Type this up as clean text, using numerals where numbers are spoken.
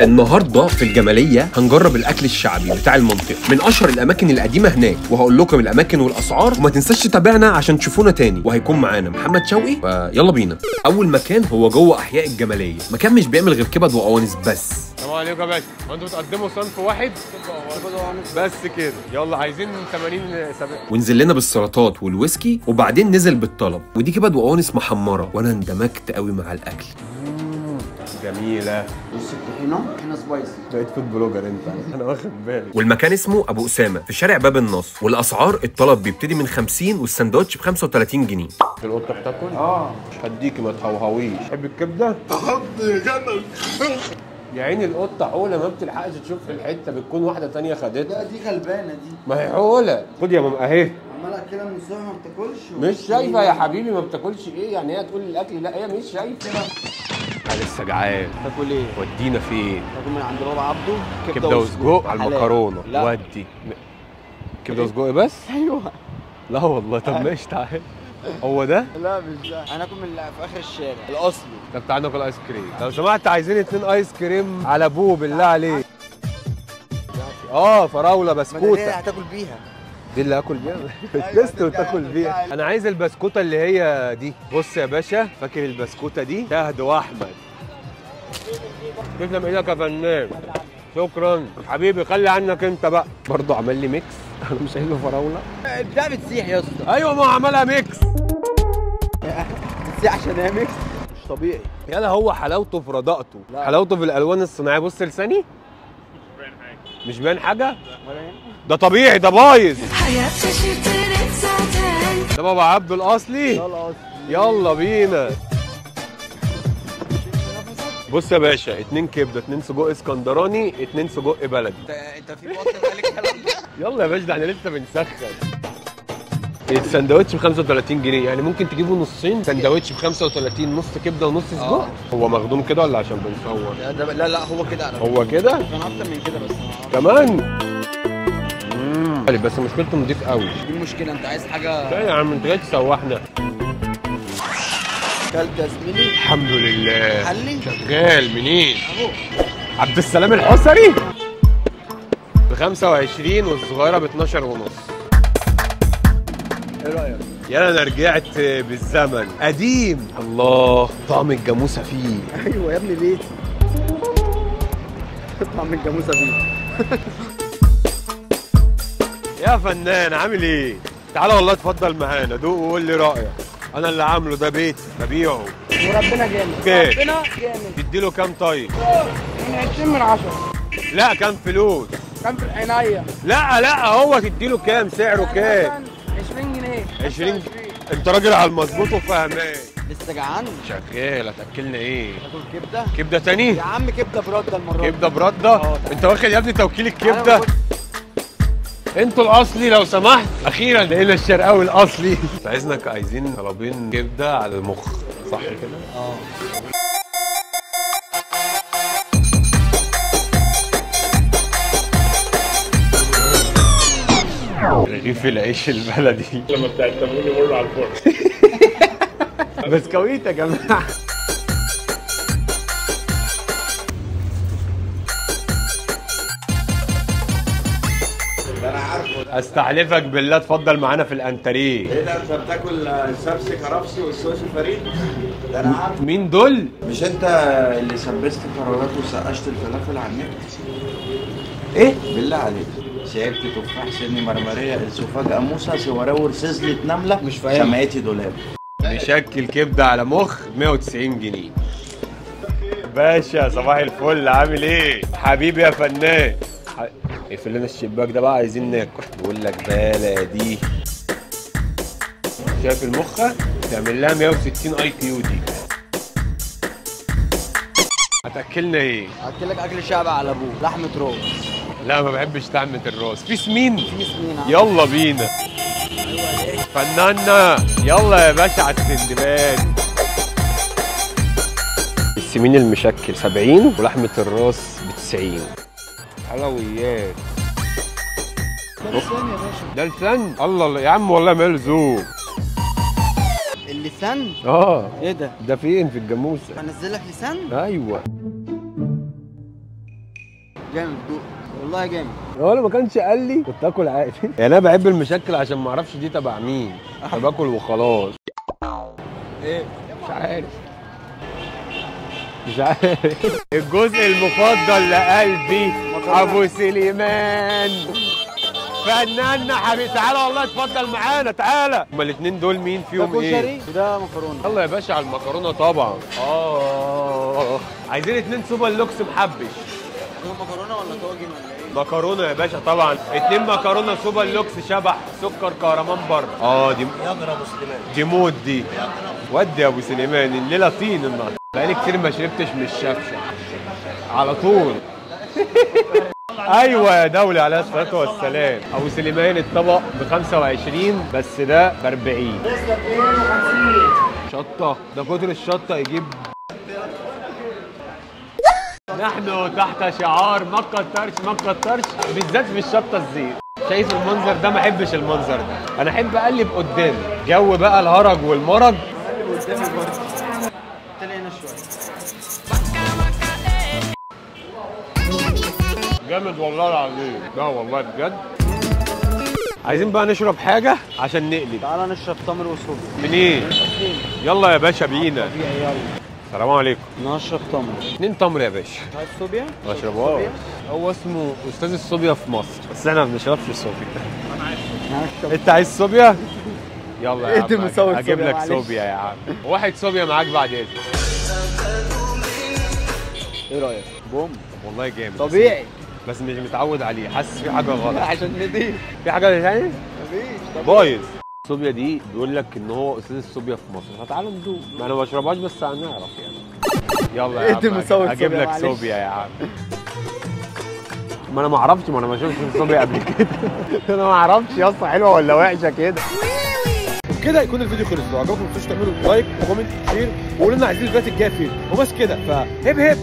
النهارده في الجماليه هنجرب الاكل الشعبي بتاع المنطقه من اشهر الاماكن القديمه هناك، وهقول لكم الاماكن والاسعار، وما تنساش تتابعنا عشان تشوفونا تاني. وهيكون معانا محمد شوقي، فيلا بينا. اول مكان هو جوه احياء الجماليه، مكان مش بيعمل غير كبد وقوانص بس. السلام عليكم يا باشا، انتوا بتقدموا صنف واحد بس كده؟ يلا عايزين 80 70. ونزل لنا بالسلطات والويسكي، وبعدين نزل بالطلب، ودي كبد وقوانص محمره، وانا اندمجت قوي مع الاكل. جميله. بص الطحينه سبايسي. بقيت فود بلوجر انت، انا واخد بالي. والمكان اسمه ابو اسامه في شارع باب النصر، والاسعار الطلب بيبتدي من 50 والسندوتش ب 35 جنيه. القطه بتاكل؟ مش هديكي، ما تهوهويش. تحب الكبده؟ يا عيني القطه حوله ما بتلحقش تشوف في الحته، بتكون واحده ثانيه خدتها. لا دي غلبانه دي. ما هي حوله. خد يا ماما اهي. عماله كده من الصبح ما بتاكلش مش شايفه يا حبيبي ما بتاكلش ايه؟ يعني هي تقول الاكل لا هي مش شايفه. انا لسه جعان. تاكل ايه؟ ودينا فين؟ تاكل من عند بابا عبده كبده وسجق على المكرونه. لا. ودي كبده وسجق بس؟ ايوه. لا والله. طب ماشي تعال. هو ده؟ لا مش ده، انا اكل من في اخر الشارع الاصلي. طب تعالى ناكل ايس كريم. لو سمحت عايزين 2 ايس كريم على ابوه بالله عليك. فراوله بسكوته. هتاكل بيها. دي اللي اكل بيها؟ بتست وتاكل بيها. انا عايز البسكوته اللي هي دي. بص يا باشا، فاكر البسكوته دي؟ شهد واحمد. تسلم ايدك يا فنان. شكرا حبيبي، خلي عنك انت بقى. برضه عمل لي ميكس. انا مش قايل له فراوله. البتاع بتسيح يا اسطى. ايوه ما هو عملها ميكس. بتسيح عشان هي ميكس. مش طبيعي. يلا هو حلاوته في رضاقته، حلاوته في الالوان الصناعيه. بص لساني مش باين حاجه. ده طبيعي، ده بايظ. ده بابا عبده الاصلي. يلا بينا. بص يا باشا، 2 كبده، 2 سجق اسكندراني، 2 سجق بلدي. انت في بطن قال الكلام ده؟ يلا يا باشا، ده احنا لسه بنسخن. السندوتش ب 35 جنيه، يعني ممكن تجيبوا نصين سندوتش ب 35، نص كبده ونص سجق. هو مخدوم كده ولا عشان بنصور؟ لا هو كده. هو كده؟ كان اكتر من كده بس كمان. بس مشكلته نضيف قوي. دي المشكله، انت عايز حاجه. لا يا عم انت جاي تسوحنا. كلت يا زميلي؟ الحمد لله. حلي شغال. منين؟ اهو. عبد السلام الحسري ب 25 والصغيره ب 12 ونص. ايه رايك؟ يلا انا رجعت بالزمن قديم. الله، طعم الجاموسه فيه. ايوه يا ابني بيتي. طعم الجاموسه فيه. يا فنان عامل ايه؟ تعالى والله اتفضل معانا، دوق وقول لي رايك. انا اللي عامله ده بيتي ببيعه. وربنا جامد. اوكي. ربنا جامد. تديله كام طيب؟ من 20 من 10. لا كام فلوس؟ كام في العناية؟ لا هو تديله كام؟ سعره كام؟ 20 جنيه. 20. انت راجل على المظبوط وفاهمان. لسه جعان؟ شغال. هتاكلنا ايه؟ تاكل كبده؟ كبده تاني؟ يا عم كبده برده المره دي. كبده برده؟ انت واخد يا ابني توكيل الكبده؟ انتوا الاصلي لو سمحت. اخيرا لقينا الشرقاوي الاصلي. عايزين طلبين كبده على المخ، صح كده؟ رغيف العيش البلدي لما بتعتموني مروا على الفرن. بسكويت يا جماعه. انا عارفه. استحلفك بالله اتفضل معانا في الانتريه. ايه ده، انت بتاكل السبسي كرفسي والسوسي فريد؟ ده انا عارفه. مين دول؟ مش انت اللي سبست الفراولات وسقشت الفلافل على النت؟ ايه؟ بالله عليك، شعبت تفاح سني مرمريه السفاجة موسى سوراور سزلة نمله مش فاهم. سمعتي دولاب. مشكل كبده على مخ 190 جنيه. باشا صباح الفل، عامل ايه؟ حبيبي يا فنان. اقفل لنا الشباك ده بقى، عايزين ناكل. بقول لك بلدي. شايف المخه؟ تعمل لها 160 اي كيو دي. هتاكلنا ايه؟ هاكلك اكل شعبي على ابوه، لحمه راس. لا ما بحبش طعمة الراس. في سمين؟ في سمين. يلا بينا. فنانا يلا يا باشا على السندباد. السمين المشكل 70 ولحمة الراس ب 90. حلويات. ده لسان يا باشا. ده لسان؟ الله يا عم والله ما لزوم. اللسان؟ اه. ايه ده؟ ده فين في الجاموسه؟ هنزل لك لسان؟ ايوه. جامد دوق والله جامد. هو انا ما كانش قال لي كنت اكل عادي. يعني انا بحب المشكل عشان ما اعرفش دي تبع مين، فباكل وخلاص. ايه مش عارف الجزء المفضل لقلبي ابو سليمان فنان حبيبي. تعالى والله اتفضل معانا تعالى. هما الاثنين دول مين فيهم ايه؟ كشري وده مكرونه. يلا يا باشا على المكرونه طبعا. عايزين 2 سوبر لوكس محبش. مكرونه ولا طاجن ولا ايه؟ مكرونه يا باشا طبعا. 2 مكرونه سوبر لوكس شبح سكر كهرمان بره. دي ياجر ابو سليمان دي مود دي. ودي يا ابو سليمان الليله طين النهارده. بقالي كتير ما شربتش من الشفشه على طول. ايوه يا دولي عليه الصلاه والسلام. ابو سليمان الطبق ب 25 بس ده ب 40. شطه ده كتر الشطه يجيب. نحن تحت شعار ما تكترش ما تكترش بالذات في الشطه الزيت. شايف المنظر ده؟ ما احبش المنظر ده. انا احب اقلب قدامي جو بقى الهرج والمرج. قدامي برضه طلع هنا شويه. جامد والله العظيم. لا والله بجد. عايزين بقى نشرب حاجه عشان نقلب. تعالى نشرب تمر وصوبيا. منين؟ يلا يا باشا بينا. يلا السلام عليكم. نشرب تمر. 2 تمر يا باشا. عايز صوبيا؟ ما اشربهاش. هو اسمه استاذ الصوبيا في مصر بس احنا ما بنشربش الصوبيا. انت عايز صوبيا؟ يلا يا اقدم عم مصور اجيب صوبيا لك معلش. صوبيا يا عم. واحد صوبيا معاك بعد اذنك. ايه رايك؟ بوم والله جامد طبيعي بس مش متعود عليه. حاسس في حاجه غلط. عشان نضيف. في حاجه ثانيه مفيش بايظ. الصوبيا دي بيقول لك ان هو استاذ الصوبيا في مصر. فتعالوا ندوق. ما انا ما بشربهاش بس هنعرف يعني. يلا يا اقدم عم مصور اجيب صوبيا لك معلش. صوبيا يا عم. ما انا ما اعرفش. ما انا ما شفتش الصوبيا قبل كده. انا ما اعرفش يا اسطى حلوه ولا وحشه كده. وبكده يكون الفيديو خلص. لو عجبكم ما تنسوش تعملوا لايك وكومنت كتير وقولوا لنا عايزين الفيديوهات الجايه فين وبس كده. فهب هب هب